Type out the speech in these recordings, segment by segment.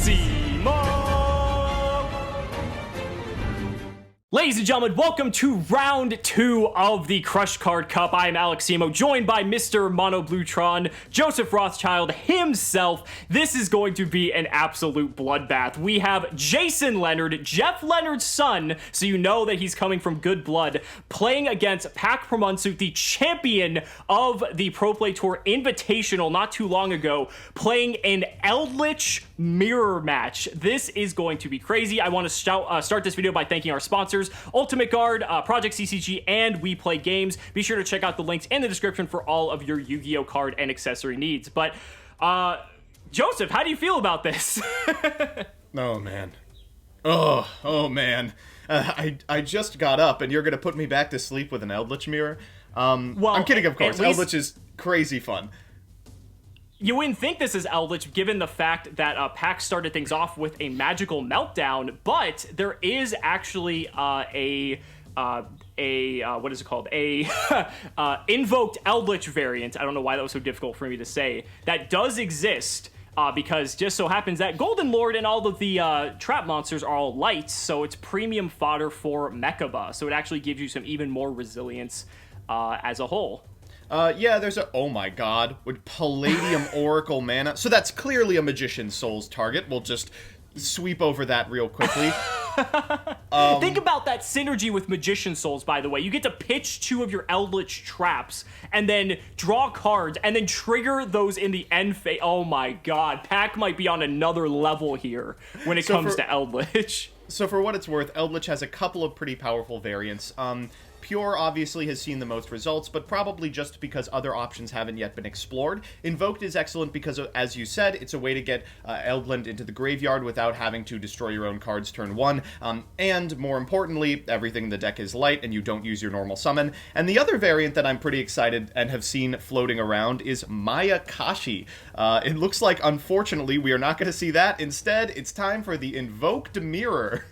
Aleximo! Ladies and gentlemen, welcome to round 2 of the Crush Card Cup. I am Aleximo, joined by Mr. Mono Bluetron, Joseph Rothschild himself. This is going to be an absolute bloodbath. We have Jason Leonard, Jeff Leonard's son, so you know that he's coming from good blood, playing against Pak Pamounsut, the champion of the Pro Play Tour Invitational not too long ago, playing an Eldlich Mirror Match. This is going to be crazy. I want to start this video by thanking our sponsors, Ultimate Guard, Project CCG, and We Play Games. Be sure to check out the links in the description for all of your Yu-Gi-Oh card and accessory needs. But, Joseph, how do you feel about this? Oh, man. Oh, man. I just got up, and you're going to put me back to sleep with an Eldlich Mirror? Well, I'm kidding, of course. Eldlich is crazy fun. You wouldn't think this is Eldlich, given the fact that Pak started things off with a magical meltdown, but there is actually what is it called? Invoked Eldlich variant. I don't know why that was so difficult for me to say. That does exist, because just so happens that Golden Lord and all of the trap monsters are all lights, so it's premium fodder for Mechaba. So it actually gives you some even more resilience as a whole. Yeah, there's a, oh my god, with Palladium Oracle mana. So that's clearly a Magician's Soul's target. We'll just sweep over that real quickly. Think about that synergy with Magician's Souls, by the way. You get to pitch 2 of your Eldlich traps, and then draw cards, and then trigger those in the end phase. Oh my god, Pak might be on another level here when it comes to Eldlich. So for what it's worth, Eldlich has a couple of pretty powerful variants. Pure obviously has seen the most results, but probably just because other options haven't yet been explored. Invoked is excellent because, as you said, it's a way to get Eldland into the graveyard without having to destroy your own cards turn 1. And more importantly, everything in the deck is light and you don't use your normal summon. And the other variant that I'm pretty excited and have seen floating around is Maya Kashi. It looks like, unfortunately, we are not going to see that. Instead, it's time for the Invoked Mirror.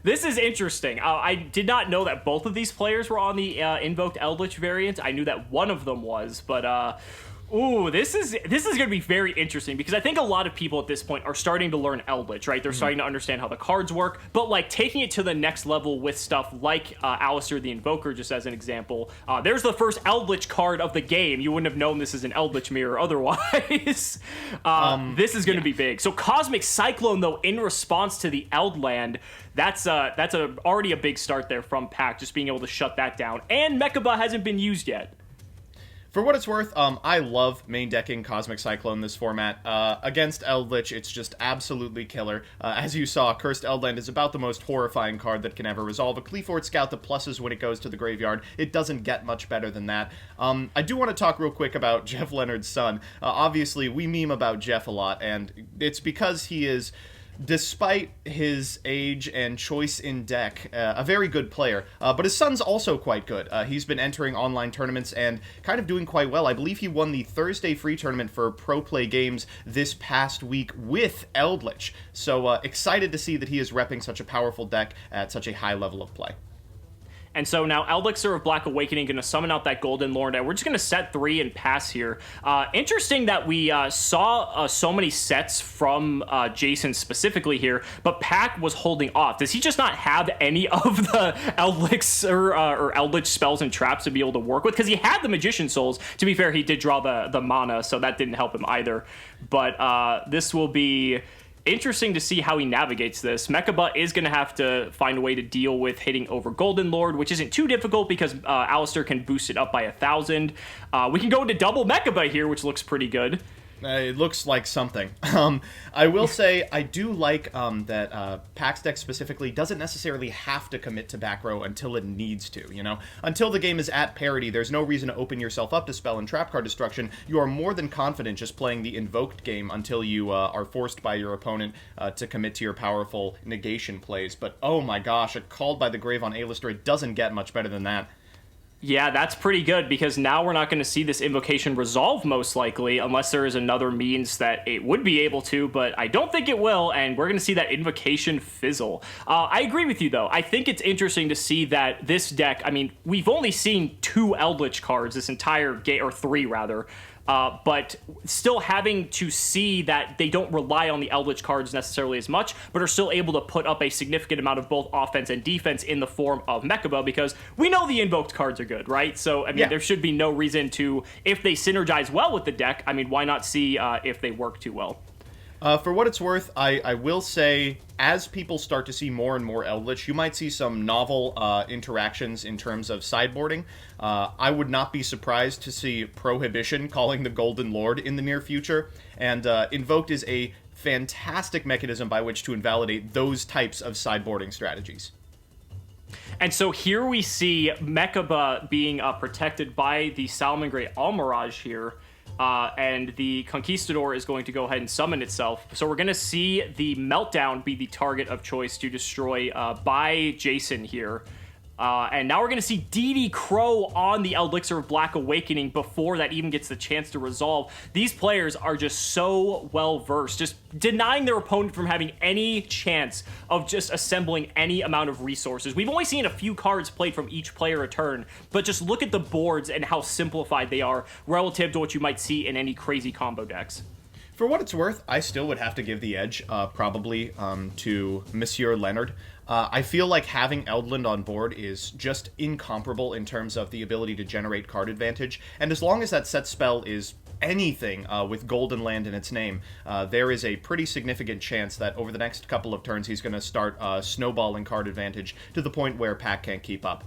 This is interesting. I did not know that both of these players were on the Invoked Eldlich variant. I knew that one of them was, but ooh, this is going to be very interesting because I think a lot of people at this point are starting to learn Eldlich, right? They're starting to understand how the cards work, but like taking it to the next level with stuff like Alistair the Invoker, just as an example. There's the first Eldlich card of the game. You wouldn't have known this is an Eldlich Mirror otherwise. This is going to be big. So Cosmic Cyclone, though, in response to the Eldland, that's already a big start there from Pak, just being able to shut that down. And Mechaba hasn't been used yet. For what it's worth, I love main decking Cosmic Cyclone this format. Against Eldlich, it's just absolutely killer. As you saw, Cursed Eldland is about the most horrifying card that can ever resolve. A Cleafort Scout that pluses when it goes to the graveyard. It doesn't get much better than that. I do want to talk real quick about Jeff Leonard's son. Obviously, we meme about Jeff a lot, and it's because he is, despite his age and choice in deck, a very good player. But his son's also quite good. He's been entering online tournaments and kind of doing quite well. I believe he won the Thursday free tournament for Pro Play Games this past week with Eldlich. So excited to see that he is repping such a powerful deck at such a high level of play. And so now Elixir of Black Awakening going to summon out that Golden Lord, and we're just going to set 3 and pass here. Interesting that we saw so many sets from Jason specifically here, but Pak was holding off. Does he just not have any of the Elixir or Eldlich spells and traps to be able to work with? Because he had the Magician Souls. To be fair, he did draw the mana, so that didn't help him either. But this will be interesting to see how he navigates this. Mechaba is going to have to find a way to deal with hitting over Golden Lord, which isn't too difficult because Alistair can boost it up by 1,000. We can go into double Mechaba here, which looks pretty good. It looks like something. I will say I do like that Pak's deck specifically doesn't necessarily have to commit to back row until it needs to, you know? Until the game is at parity, there's no reason to open yourself up to spell and trap card destruction. You are more than confident just playing the Invoked game until you are forced by your opponent to commit to your powerful negation plays. But oh my gosh, a Called by the Grave on Alistair, it doesn't get much better than that. Yeah, that's pretty good, because now we're not going to see this invocation resolve, most likely, unless there is another means that it would be able to, but I don't think it will, and we're going to see that invocation fizzle. I agree with you, though. I think it's interesting to see that this deck, I mean, we've only seen 2 Eldlich cards this entire game, or 3, rather. but still having to see that they don't rely on the Eldlich cards necessarily as much, but are still able to put up a significant amount of both offense and defense in the form of Mechaba, because we know the Invoked cards are good, right? So, I mean, there should be no reason to, if they synergize well with the deck, I mean, why not see if they work too well? For what it's worth, I will say, as people start to see more and more Eldlich, you might see some novel interactions in terms of sideboarding. I would not be surprised to see Prohibition calling the Golden Lord in the near future, and Invoked is a fantastic mechanism by which to invalidate those types of sideboarding strategies. And so here we see Mechaba being protected by the Salamangreat Almirage here. And the Conquistador is going to go ahead and summon itself. So we're going to see the Meltdown be the target of choice to destroy by Jason here. And now we're going to see DD Crow on the Elixir of Black Awakening before that even gets the chance to resolve. These players are just so well-versed, just denying their opponent from having any chance of just assembling any amount of resources. We've only seen a few cards played from each player a turn, but just look at the boards and how simplified they are relative to what you might see in any crazy combo decks. For what it's worth, I still would have to give the edge, probably, to Monsieur Leonard. I feel like having Eldland on board is just incomparable in terms of the ability to generate card advantage, and as long as that set spell is anything with Golden Land in its name, there is a pretty significant chance that over the next couple of turns he's going to start snowballing card advantage to the point where Pak can't keep up.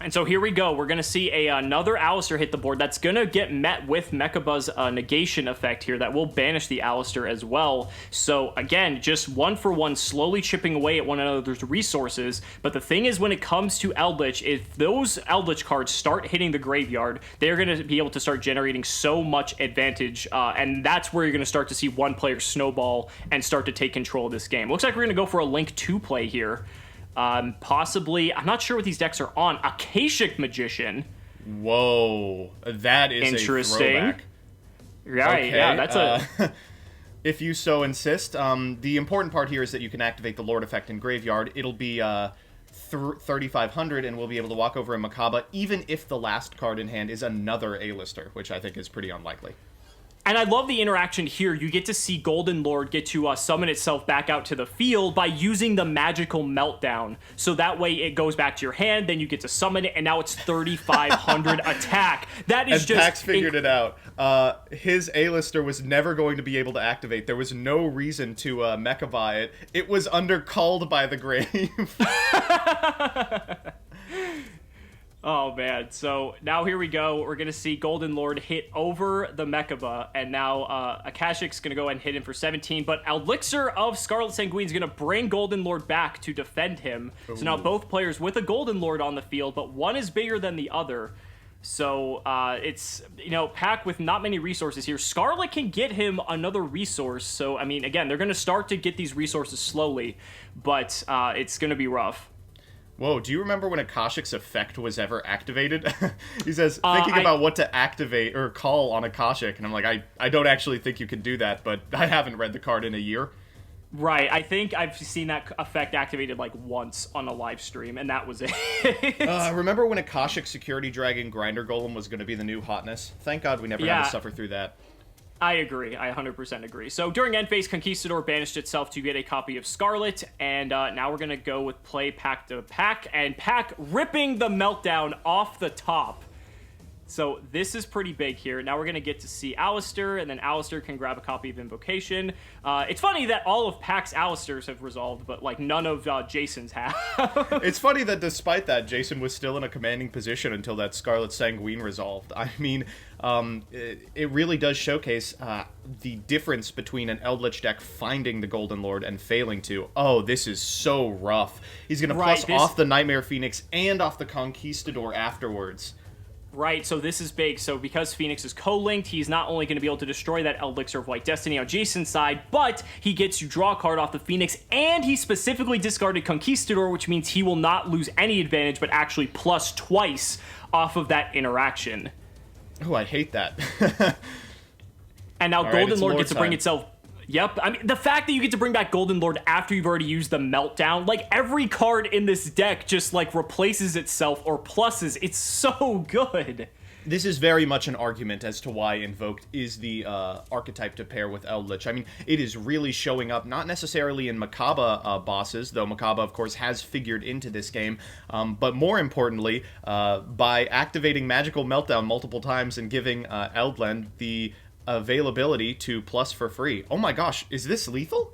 And so here we go. We're going to see another Alistair hit the board. That's going to get met with Mechaba's negation effect here that will banish the Alistair as well. So again, just one for one, slowly chipping away at one another's resources. But the thing is, when it comes to Eldlich, if those Eldlich cards start hitting the graveyard, they're going to be able to start generating so much advantage. And that's where you're going to start to see one player snowball and start to take control of this game. Looks like we're going to go for a Link 2 play here. Possibly, I'm not sure what these decks are on. Akashic Magician. Whoa, that is interesting. A throwback. Right, okay, yeah, that's a... If you so insist. The important part here is that you can activate the Lord effect in Graveyard. It'll be 3,500, and we'll be able to walk over a Mechaba, even if the last card in hand is another A-lister, which I think is pretty unlikely. And I love the interaction here. You get to see Golden Lord get to summon itself back out to the field by using the magical Meltdown. So that way it goes back to your hand, then you get to summon it, and now it's 3,500 attack. That is and Pax figured it out. His A-lister was never going to be able to activate. There was no reason to Mechaba it. It was undercalled by the grave. Oh, man. So now here we go. We're going to see Golden Lord hit over the Mechaba, and now Akashic's going to go ahead and hit him for 17, but Elixir of Scarlet Sanguine is going to bring Golden Lord back to defend him. Ooh. So now both players with a Golden Lord on the field, but one is bigger than the other. So it's, Pak with not many resources here. Scarlet can get him another resource. So, I mean, again, they're going to start to get these resources slowly, but it's going to be rough. Whoa, do you remember when Akashic's effect was ever activated? He says, thinking about what to activate or call on Akashic, and I'm like, I don't actually think you can do that, but I haven't read the card in a year. Right, I think I've seen that effect activated like once on a live stream, and that was it. Remember when Akashic Security Dragon Grinder Golem was going to be the new hotness? Thank God we never had to suffer through that. I agree. I 100% agree. So during end phase, Conquistador banished itself to get a copy of Scarlet, and now we're going to go with play Pak to Pak, and Pak ripping the Meltdown off the top. So this is pretty big here. Now we're going to get to see Alistair, and then Alistair can grab a copy of Invocation. It's funny that all of Pak's Alistairs have resolved, but like none of Jason's have. It's funny that despite that, Jason was still in a commanding position until that Scarlet Sanguine resolved. I mean, it really does showcase the difference between an Eldlich deck finding the Golden Lord and failing to. Oh, this is so rough. He's going to plus off the Nightmare Phoenix and off the Conquistador afterwards. Right, so this is big. So because Phoenix is co-linked, he's not only going to be able to destroy that Elixir of White Destiny on Jason's side, but he gets to draw a card off the Phoenix, and he specifically discarded Conquistador, which means he will not lose any advantage, but actually plus twice off of that interaction. Oh, I hate that. And now Golden Lord gets to bring itself... Yep, I mean, the fact that you get to bring back Golden Lord after you've already used the Meltdown, like, every card in this deck just, like, replaces itself or pluses. It's so good. This is very much an argument as to why Invoked is the archetype to pair with Eldlich. I mean, it is really showing up, not necessarily in Makaba bosses, though Makaba, of course, has figured into this game, but more importantly, by activating Magical Meltdown multiple times and giving Eldland the availability to plus for free. Oh my gosh, is this lethal?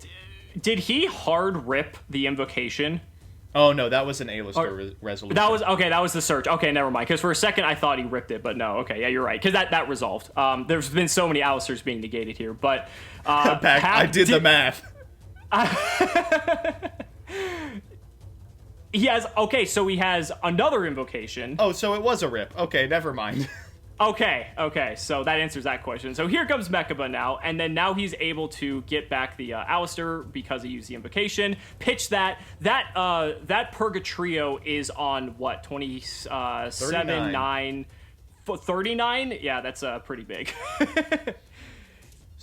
Did he hard rip the invocation? Oh no, that was an A-lister resolution. That was the search. Okay, never mind. Because for a second I thought he ripped it, but no. Okay, yeah, you're right. Because that resolved. There's been so many A-listers being negated here, but Pak, I did the math. So he has another invocation. Oh, so it was a rip. Okay, never mind. Okay, so that answers that question. So here comes Mechaba now, and then now he's able to get back the Alistair because he used the invocation. Pitch that Purgatrio is on what, 27, 9, 39? Yeah, that's pretty big.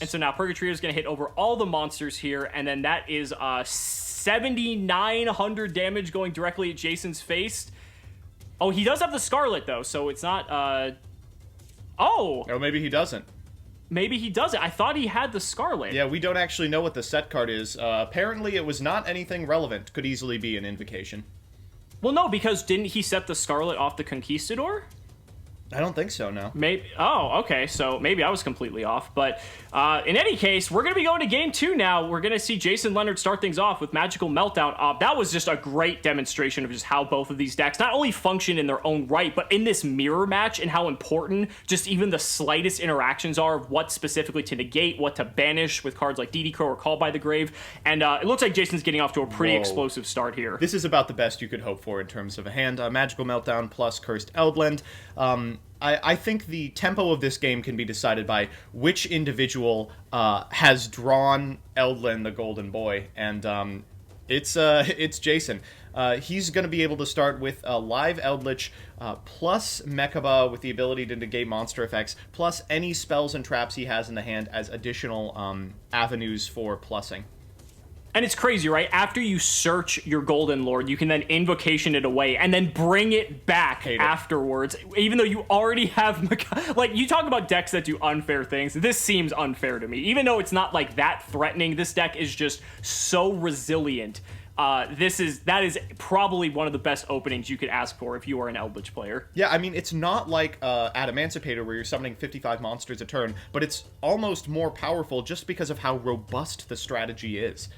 And so now Purgatrio is going to hit over all the monsters here, and then that is 7,900 damage going directly at Jason's face. Oh, he does have the Scarlet though, so it's not. Oh, maybe he doesn't. Maybe he doesn't. I thought he had the Scarlet. Yeah, we don't actually know what the set card is. Apparently, it was not anything relevant. Could easily be an invocation. Well, no, because didn't he set the Scarlet off the Conquistador? I don't think so, no. Maybe. Oh, okay. So maybe I was completely off. But in any case, we're going to be going to game 2 now. We're going to see Jason Leonard start things off with Magical Meltdown. That was just a great demonstration of just how both of these decks not only function in their own right, but in this mirror match and how important just even the slightest interactions are of what specifically to negate, what to banish with cards like DD Crow or Call by the Grave. And it looks like Jason's getting off to a pretty explosive start here. This is about the best you could hope for in terms of a hand. Magical Meltdown plus Cursed Eldland. I think the tempo of this game can be decided by which individual has drawn Eldland, the Golden Boy, and it's Jason. He's going to be able to start with live Eldlich plus Mechaba with the ability to negate monster effects, plus any spells and traps he has in the hand as additional avenues for plussing. And it's crazy, right? After you search your Golden Lord, you can then invocation it away and then bring it back afterwards, even though you already have... Like, you talk about decks that do unfair things. This seems unfair to me. Even though it's not, like, that threatening, this deck is just so resilient. That is probably one of the best openings you could ask for if you are an Eldlich player. Yeah, I mean, it's not like Adamantipator where you're summoning 55 monsters a turn, but it's almost more powerful just because of how robust the strategy is.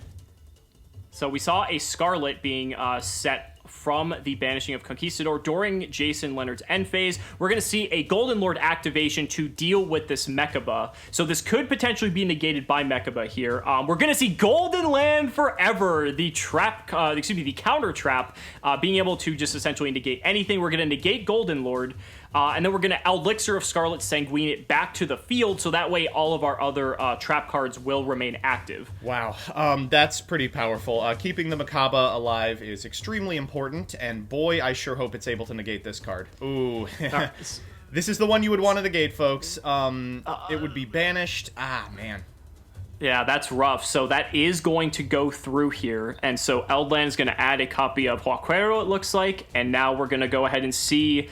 So we saw a Scarlet being set from the banishing of Conquistador during Jason Leonard's end phase. We're going to see a Golden Lord activation to deal with this Mechaba. So this could potentially be negated by Mechaba here. We're going to see Golden Land Forever, the counter trap, being able to just essentially negate anything. We're going to negate Golden Lord. And then we're going to Elixir of Scarlet Sanguine it back to the field, so that way all of our other trap cards will remain active. Wow, that's pretty powerful. Keeping the Mechaba alive is extremely important, and boy, I sure hope it's able to negate this card. Ooh. This is the one you would want to negate, folks. It would be banished. Ah, man. Yeah, that's rough. So that is going to go through here. And so Eldland is going to add a copy of Huaquero, it looks like. And now we're going to go ahead and see...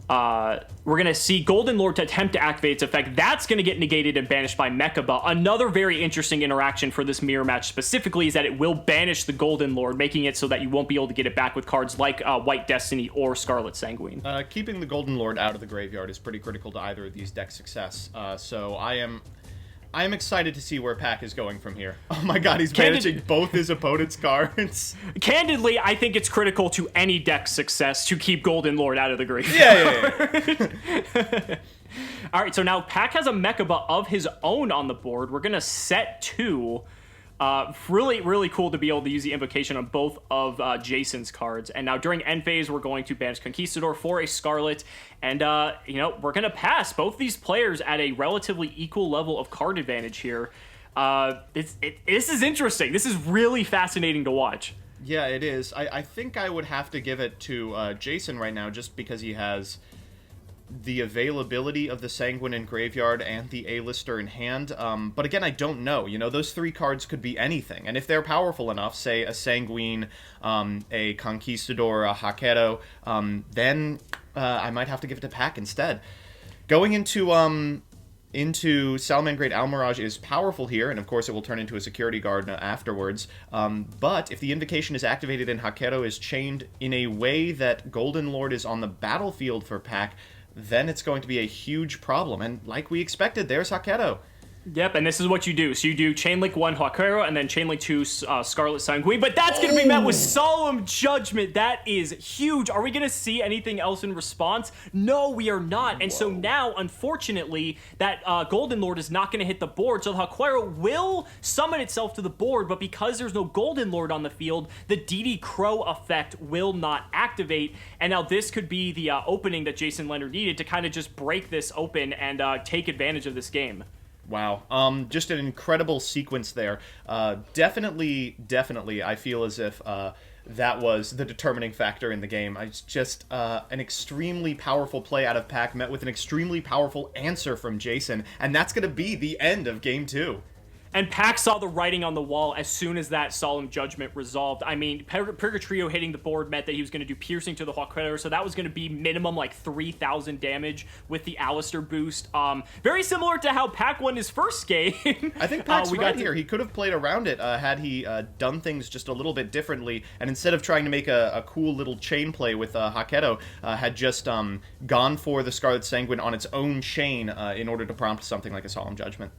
we're going to see Golden Lord to attempt to activate its effect. That's going to get negated and banished by Mechaba. Another very interesting interaction for this mirror match specifically is that it will banish the Golden Lord, making it so that you won't be able to get it back with cards like White Destiny or Scarlet Sanguine. Keeping the Golden Lord out of the graveyard is pretty critical to either of these decks' success. So I am excited to see where Pak is going from here. Oh my god, he's managing both his opponent's cards. Candidly, I think it's critical to any deck's success to keep Golden Lord out of the graveyard. Yeah. All right, so now Pak has a Mechaba of his own on the board. We're going to set 2. Really, really cool to be able to use the invocation on both of Jason's cards. And now during end phase, we're going to banish Conquistador for a Scarlet. And, we're going to pass both these players at a relatively equal level of card advantage here. This is interesting. This is really fascinating to watch. Yeah, it is. I think I would have to give it to Jason right now just because he has the availability of the Sanguine in graveyard and the A-lister in hand. But again, I don't know. You know, those 3 cards could be anything. And if they're powerful enough, say a Sanguine, a Conquistador, a Haquero, then I might have to give it to Pak instead. Going into Salamangreat Almirage is powerful here, and of course it will turn into a security guard afterwards. But if the invocation is activated and Hakero is chained in a way that Golden Lord is on the battlefield for Pak, then it's going to be a huge problem. And like we expected, there's Hakero. Yep, and this is what you do. So you do Chainlink 1 Hakero, and then Chainlink 2 Scarlet Sanguine, but that's going to be met with Solemn Judgment. That is huge. Are we going to see anything else in response? No, we are not. And so now, unfortunately, that Golden Lord is not going to hit the board, so the Hakero will summon itself to the board, but because there's no Golden Lord on the field, the DD Crow effect will not activate, and now this could be the opening that Jason Leonard needed to kind of just break this open and take advantage of this game. Wow. Just an incredible sequence there. Definitely, I feel as if that was the determining factor in the game. It's just an extremely powerful play out of Pak met with an extremely powerful answer from Jason, and that's going to be the end of Game 2. And Pak saw the writing on the wall as soon as that Solemn Judgment resolved. I mean, Purgatrio hitting the board meant that he was going to do piercing to the Hakero, so that was going to be minimum like 3,000 damage with the Alistair boost. Very similar to how Pak won his first game. I think Pak's right here. He could have played around it had he done things just a little bit differently, and instead of trying to make a cool little chain play with Hakero, had just gone for the Scarlet Sanguine on its own chain in order to prompt something like a Solemn Judgment.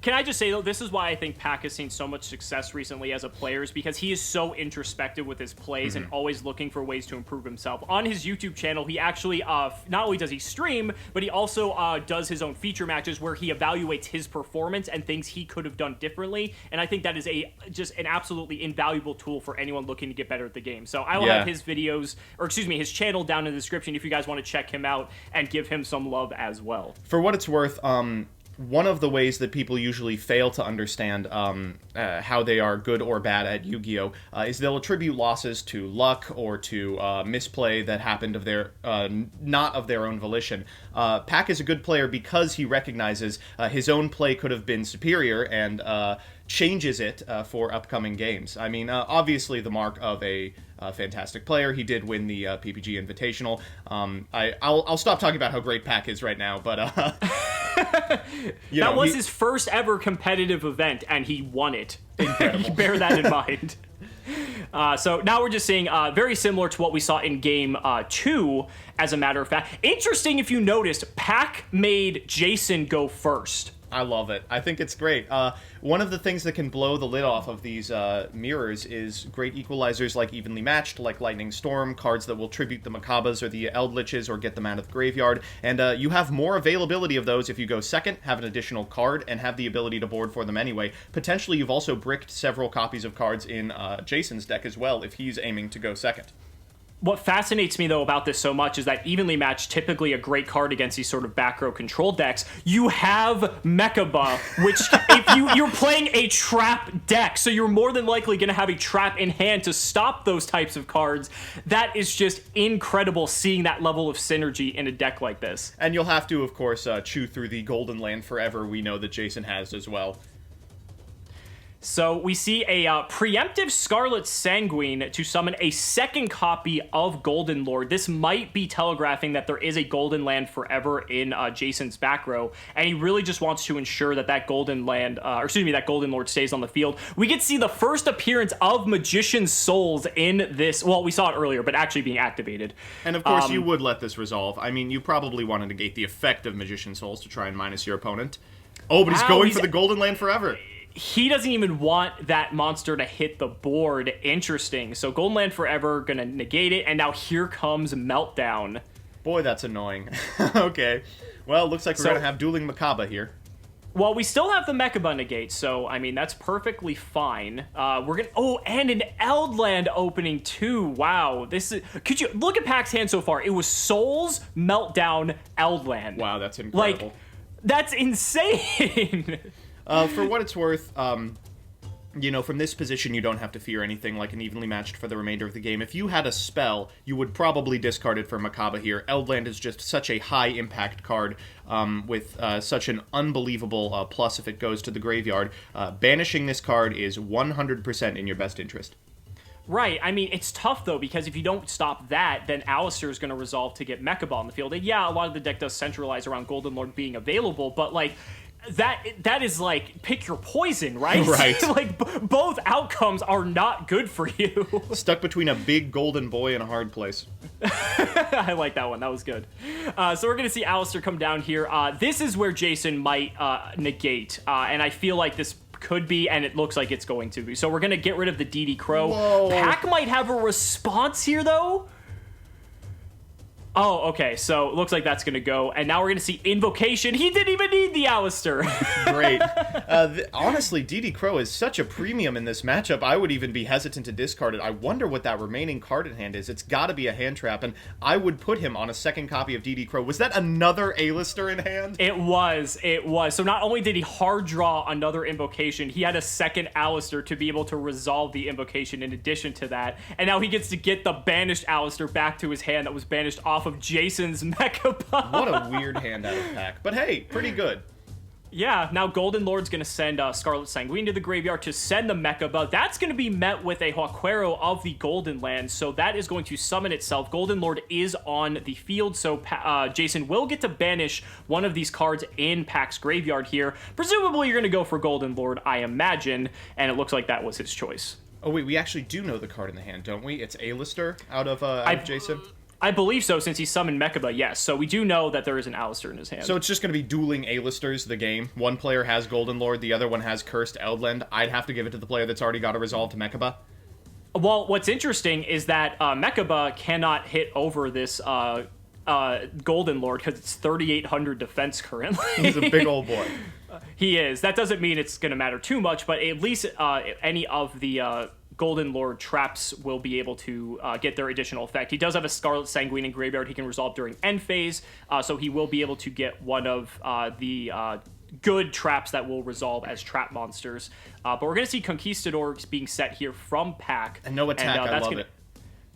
Can I just say, though, this is why I think Pak has seen so much success recently as a player, is because he is so introspective with his plays and always looking for ways to improve himself. On his YouTube channel, he actually, not only does he stream, but he also does his own feature matches where he evaluates his performance and things he could have done differently, and I think that is just an absolutely invaluable tool for anyone looking to get better at the game. So I will have his videos, or excuse me, his channel down in the description if you guys want to check him out and give him some love as well. For what it's worth, one of the ways that people usually fail to understand how they are good or bad at Yu-Gi-Oh! Is they'll attribute losses to luck or to misplay that happened of their not of their own volition. Pak is a good player because he recognizes his own play could have been superior and changes it for upcoming games. I mean, obviously the mark of a fantastic player. He did win the PPG Invitational. I'll stop talking about how great Pak is right now, but that was his first ever competitive event, and he won it. Incredible. Bear that in mind. So now we're just seeing very similar to what we saw in Game 2, as a matter of fact. Interesting, if you noticed, Pak made Jason go first. I love it. I think it's great. One of the things that can blow the lid off of these mirrors is great equalizers like Evenly Matched, like Lightning Storm, cards that will tribute the Makabas or the Eldliches or get them out of the graveyard. And you have more availability of those if you go second, have an additional card, and have the ability to board for them anyway. Potentially, you've also bricked several copies of cards in Jason's deck as well if he's aiming to go second. What fascinates me, though, about this so much is that Evenly Matched, typically a great card against these sort of back row control decks, you have Mechaba, which if you're playing a trap deck, so you're more than likely going to have a trap in hand to stop those types of cards. That is just incredible, seeing that level of synergy in a deck like this. And you'll have to, of course, chew through the Golden Land Forever we know that Jason has as well. So we see a preemptive Scarlet Sanguine to summon a second copy of Golden Lord. This might be telegraphing that there is a Golden Land Forever in Jason's back row, and he really just wants to ensure that that Golden Land, that Golden Lord stays on the field. We get to see the first appearance of Magician's Souls in this. Well, we saw it earlier, but actually being activated. And of course, you would let this resolve. I mean, you probably want to negate the effect of Magician's Souls to try and minus your opponent. Oh, but he's going for the Golden Land Forever. He doesn't even want that monster to hit the board. Interesting. So Golden Land Forever, gonna negate it, and now here comes Meltdown. Boy, that's annoying. Okay. Well, looks like we're gonna have Dueling Makaba here. Well, we still have the Mechaba negate, so, I mean, that's perfectly fine. We're gonna... Oh, and an Eldland opening, too. Wow. This is... Could you... Look at Pak's hand so far. It was Souls, Meltdown, Eldland. Wow, that's incredible. Like, that's insane! For what it's worth, you know, from this position, you don't have to fear anything like an Evenly Matched for the remainder of the game. If you had a spell, you would probably discard it for Makaba here. Eldland is just such a high-impact card with such an unbelievable plus if it goes to the graveyard. Banishing this card is 100% in your best interest. Right. I mean, it's tough, though, because if you don't stop that, then Alistair is going to resolve to get Mecha Ball on the field. And yeah, a lot of the deck does centralize around Golden Lord being available, but, like, that is, like, pick your poison, right? Right. Like, both outcomes are not good for you. Stuck between a big golden boy and a hard place. I like that one. That was good. So we're going to see Alistair come down here. This is where Jason might negate, and I feel like this could be, and it looks like it's going to be. So we're going to get rid of the DD Crow. Whoa. Pak might have a response here, though. Oh, okay, so it looks like that's going to go. And now we're going to see Invocation. He didn't even need the Alistair. Great. Honestly, DD Crow is such a premium in this matchup, I would even be hesitant to discard it. I wonder what that remaining card in hand is. It's got to be a hand trap, and I would put him on a second copy of DD Crow. Was that another A-lister in hand? It was. So not only did he hard draw another Invocation, he had a second Alistair to be able to resolve the Invocation in addition to that. And now he gets to get the banished Alistair back to his hand that was banished off of Jason's Mecha Ball. What a weird hand out of Pak. But hey, pretty good. Yeah, now Golden Lord's going to send Scarlet Sanguine to the graveyard to send the Mecha Ball. That's going to be met with a Huaquero of the Golden Land, so that is going to summon itself. Golden Lord is on the field, so Jason will get to banish one of these cards in Pak's graveyard here. Presumably you're going to go for Golden Lord, I imagine, and it looks like that was his choice. Oh wait, we actually do know the card in the hand, don't we? It's A-lister out of Jason? I believe so, since he summoned Mechaba, yes. So we do know that there is an Alistair in his hand. So it's just going to be dueling A-listers, the game. One player has Golden Lord, the other one has Cursed Eldland. I'd have to give it to the player that's already got a resolve to Mechaba. Well, what's interesting is that Mechaba cannot hit over this Golden Lord because it's 3,800 defense currently. He's a big old boy. He is. That doesn't mean it's going to matter too much, but at least any of the Golden Lord traps will be able to get their additional effect. He does have a Scarlet Sanguine in graveyard he can resolve during end phase, so he will be able to get one of the good traps that will resolve as trap monsters. But we're going to see Conquistador being set here from Pak. And no attack, I love it.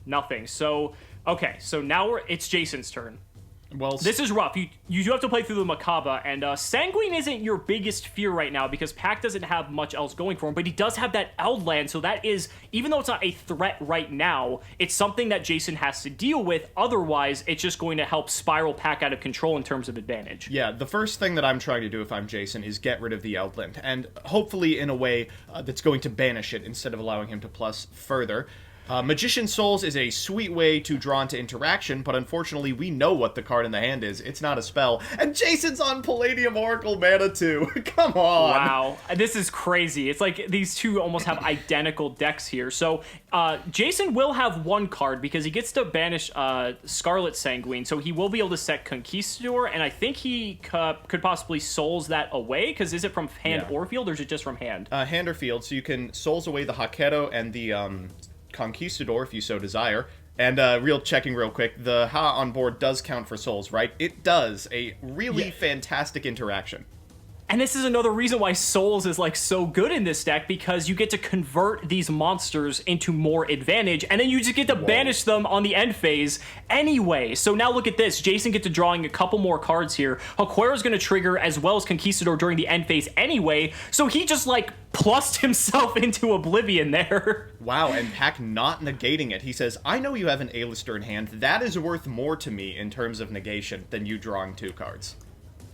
Nothing. So, okay, so now it's Jason's turn. Well, this is rough. You do have to play through the Macabre, and Sanguine isn't your biggest fear right now because Pak doesn't have much else going for him, but he does have that Eldland, so that is, even though it's not a threat right now, it's something that Jason has to deal with. Otherwise, it's just going to help spiral Pak out of control in terms of advantage. Yeah, the first thing that I'm trying to do if I'm Jason is get rid of the Eldland, and hopefully in a way that's going to banish it instead of allowing him to plus further. Magician's Souls is a sweet way to draw into interaction, but unfortunately we know what the card in the hand is. It's not a spell. And Jason's on Palladium Oracle mana too. Come on. Wow. This is crazy. It's like these two almost have identical decks here. So Jason will have one card because he gets to banish Scarlet Sanguine, so he will be able to set Conquistador, and I think he could possibly Souls that away, because is it from hand or field, or is it just from hand? Hand or field, so you can Souls away the Haquero and the Conquistador if you so desire. And checking real quick, the Ha on board does count for souls, right? It does. A really fantastic interaction. And this is another reason why Souls is like so good in this deck, because you get to convert these monsters into more advantage, and then you just get to banish them on the end phase anyway. So now look at this. Jason gets to drawing a couple more cards here. Huaquero's going to trigger as well as Conquistador during the end phase anyway, so he just like plussed himself into oblivion there. Wow, and Pak not negating it. He says, I know you have an A-lister in hand. That is worth more to me in terms of negation than you drawing 2 cards.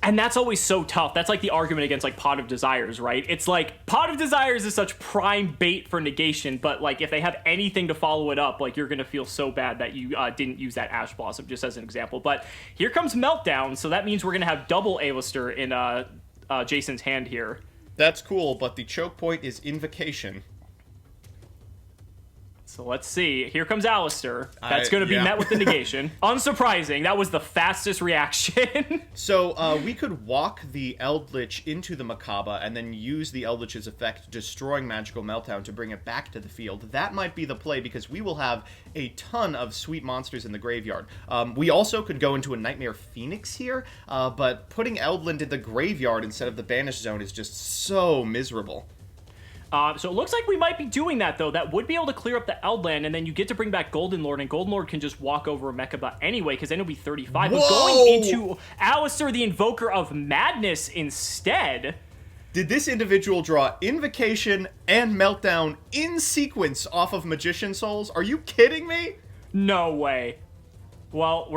And that's always so tough. That's like the argument against like Pot of Desires, right? It's like Pot of Desires is such prime bait for negation, but like if they have anything to follow it up, like you're gonna feel so bad that you didn't use that Ash Blossom, just as an example. But here comes Meltdown, so that means we're gonna have double A-lister in Jason's hand here. That's cool, but the choke point is Invocation. So let's see. Here comes Alistair. That's going to be met with the negation. Unsurprising. That was the fastest reaction. So we could walk the Eldlich into the Macabre and then use the Eldlich's effect, destroying Magical Meltdown, to bring it back to the field. That might be the play, because we will have a ton of sweet monsters in the graveyard. We also could go into a Nightmare Phoenix here, but putting Eldland in the graveyard instead of the Banished Zone is just so miserable. So it looks like we might be doing that, though. That would be able to clear up the Eldland, and then you get to bring back Golden Lord, and Golden Lord can just walk over Mechaba anyway, because then it'll be 35. Whoa! But going into Alistair, the Invoker of Madness instead, Did this individual draw Invocation and Meltdown in sequence off of Magician Souls? Are you kidding me? No way. Well,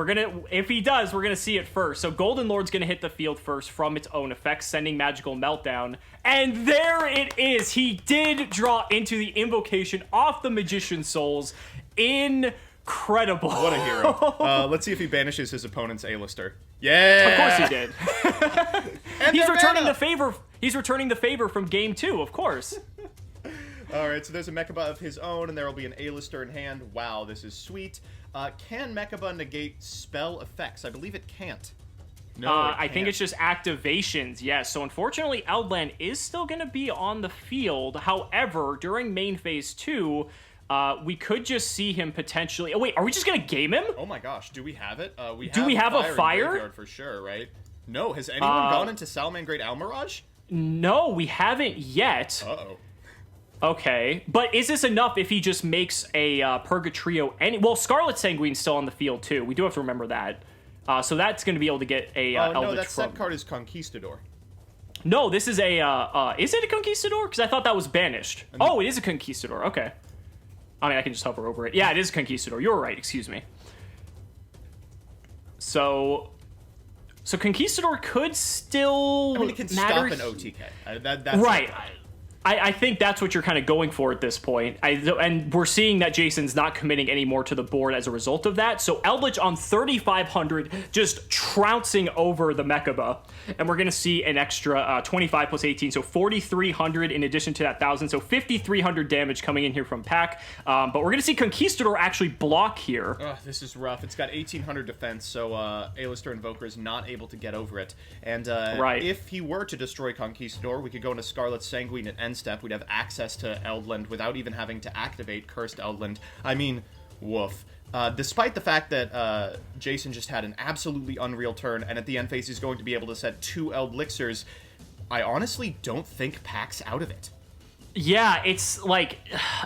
if he does, we're gonna see it first. So Golden Lord's gonna hit the field first from its own effects, sending Magical Meltdown. And there it is. He did draw into the Invocation off the Magician Souls. Incredible. What a hero. Let's see if he banishes his opponent's A-lister. Yeah! Of course he did. And He's returning the favor. He's returning the favor from game 2, of course. Alright, so there's a Mechaba of his own, and there will be an A-lister in hand. Wow, this is sweet. Can Mechaba negate spell effects? I believe it can't. No, I think it's just activations, yes. So unfortunately, Eldland is still going to be on the field. However, during main phase 2, we could just see him potentially... Oh, wait, are we just going to game him? Oh my gosh, do we have it? Do we have a fire? Graveyard for sure, right? No, has anyone gone into Salamangreat Almirage? No, we haven't yet. Uh-oh. Okay, but is this enough if he just makes a Purgatrio? Well, Scarlet Sanguine's still on the field too. We do have to remember that. So that's going to be able to get a Eldritch no, that set card is Conquistador. No, this is a. Is it a Conquistador? Because I thought that was banished. Oh, it is a Conquistador. Okay. I mean, I can just hover over it. Yeah, it is a Conquistador. You're right. Excuse me. So Conquistador could still. I mean, it can stop an OTK. That's right. I think that's what you're kind of going for at this point. And we're seeing that Jason's not committing any more to the board as a result of that. So Eldlich on 3,500 just trouncing over the Mechaba. And we're going to see an extra 25 plus 18, so 4,300 in addition to that 1,000. So 5,300 damage coming in here from Pak. But we're going to see Conquistador actually block here. This is rough. It's got 1,800 defense, so A-lister Invoker is not able to get over it. And if he were to destroy Conquistador, we could go into Scarlet Sanguine at end step. We'd have access to Eldland without even having to activate Cursed Eldland. I mean, woof. Despite the fact that Jason just had an absolutely unreal turn, and at the end phase he's going to be able to set 2 Eldlixirs, I honestly don't think Pak's out of it. Yeah, it's like,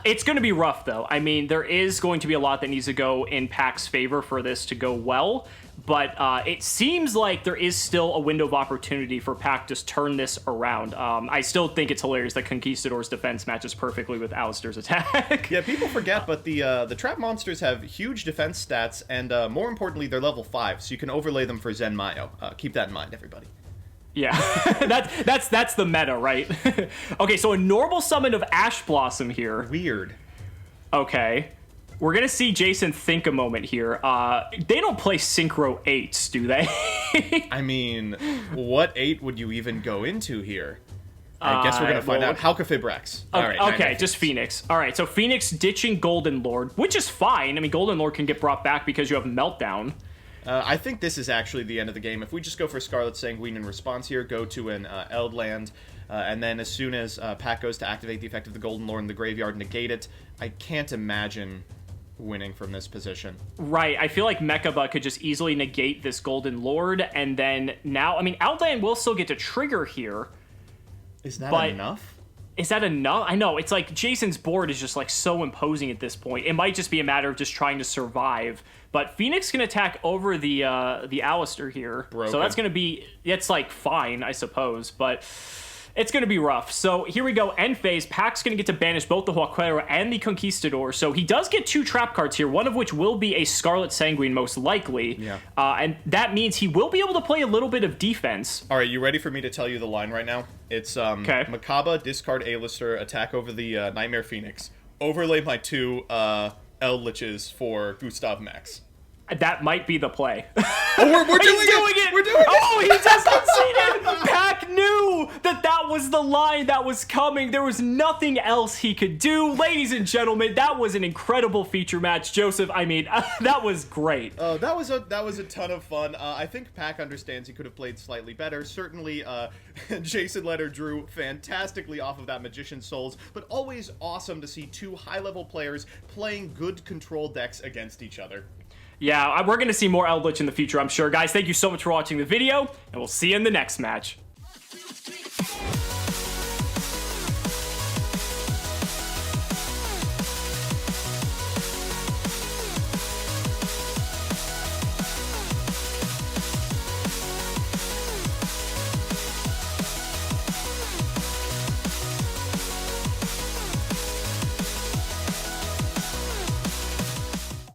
it's going to be rough, though. I mean, there is going to be a lot that needs to go in Pak's favor for this to go well, but it seems like there is still a window of opportunity for Pak to turn this around. I still think it's hilarious that Conquistador's defense matches perfectly with Alistair's attack. Yeah, people forget, but the trap monsters have huge defense stats, and more importantly, they're level 5, so you can overlay them for Zen Mayo. Keep that in mind, everybody. Yeah, that's the meta, right? Okay, so a normal summon of Ash Blossom here. Weird. Okay. We're going to see Jason think a moment here. They don't play Synchro 8s, do they? I mean, what 8 would you even go into here? I guess we're going to find out. Halkafibrex. All right, okay, just Phoenix. All right, so Phoenix ditching Golden Lord, which is fine. I mean, Golden Lord can get brought back because you have Meltdown. I think this is actually the end of the game. If we just go for Scarlet Sanguine in response here, go to an Eldland, and then as soon as Pak goes to activate the effect of the Golden Lord in the graveyard, negate it, I can't imagine winning from this position. Right, I feel like Mechaba could just easily negate this Golden Lord, and then now, I mean, Eldland will still get to trigger here. Is that enough? Is that enough? I know, it's like Jason's board is just like so imposing at this point. It might just be a matter of just trying to survive. But Phoenix can attack over the Alistair here. Broken. So that's going to be, it's like fine, I suppose. But it's going to be rough. So here we go, end phase. Pak's going to get to banish both the Huaquera and the Conquistador. So he does get 2 trap cards here, one of which will be a Scarlet Sanguine most likely. Yeah. And that means he will be able to play a little bit of defense. All right, you ready for me to tell you the line right now? It's Mechaba, discard A-lister, attack over the Nightmare Phoenix. Overlay my 2 Eldliches for Gustav Max. That might be the play. Oh, we're doing it! We're doing it! Oh, he just conceded! Pak knew that was the line that was coming. There was nothing else he could do. Ladies and gentlemen, that was an incredible feature match. Joseph, I mean, that was great. That was a ton of fun. I think Pak understands he could have played slightly better. Certainly, Jason Leonard drew fantastically off of that Magician Souls, but always awesome to see 2 high-level players playing good control decks against each other. Yeah, we're going to see more Eldlich in the future, I'm sure. Guys, thank you so much for watching the video, and we'll see you in the next match.